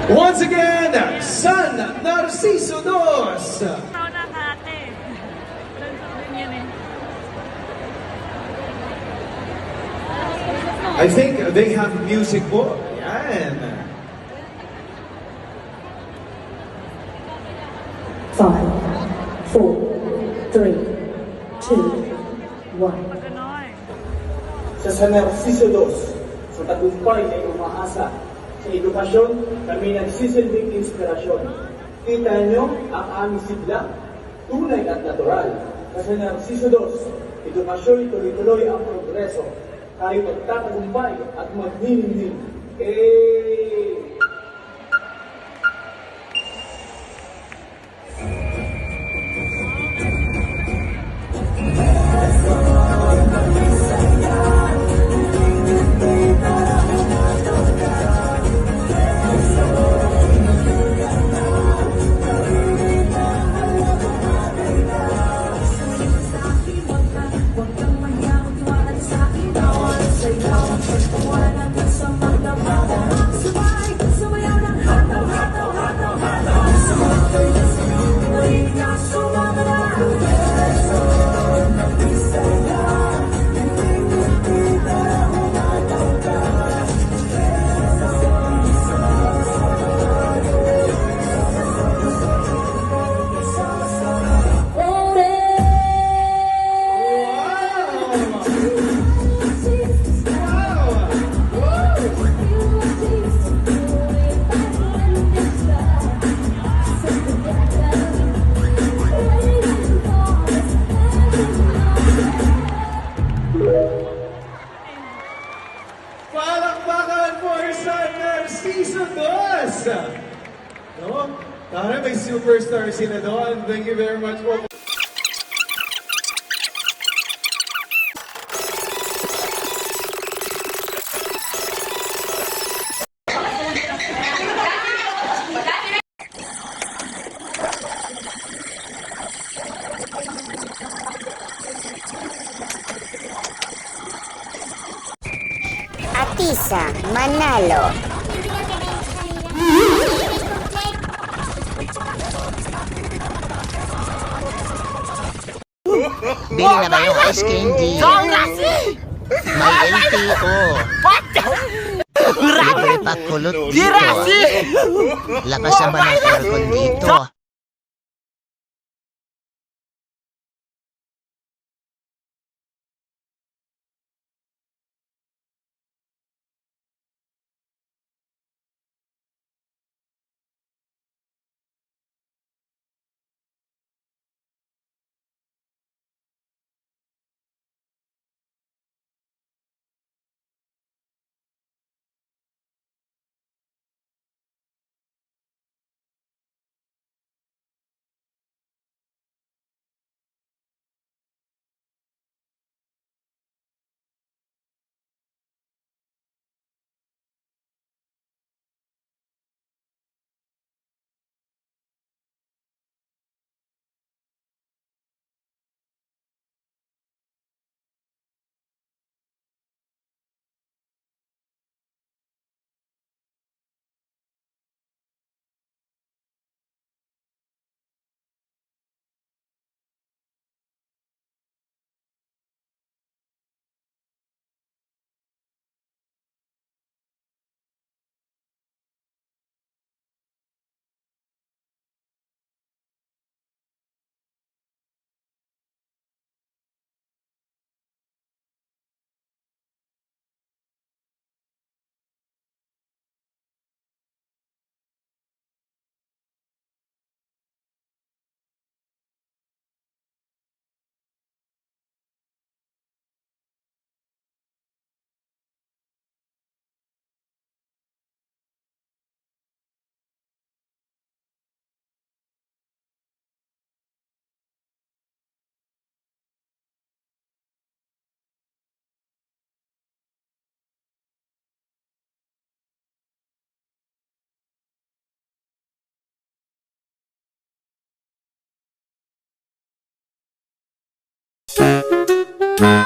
Once again, San Narciso Dos. I think they have music po. Yan. 5, 4, 3, 2, 1. Sa San Narciso Dos, sa tagumpay ay umaasa. Sa edukasyon, kami nagsisilbing inspirasyon. Kita nyo ang aming sigla, tunay at natural. Sa San Narciso Dos, edukasyon tuloy-tuloy ang progreso. Tayo magtatagumpay at magniningning. Palakpakan for San Narciso Dos! No? Tara, may superstar sila doon. Thank you very much po. Atisa, Manalo. Bili na ba yung ice candy? May LTO. Libre pa kulot dito. Lakas naman ang aircon dito. Hmm.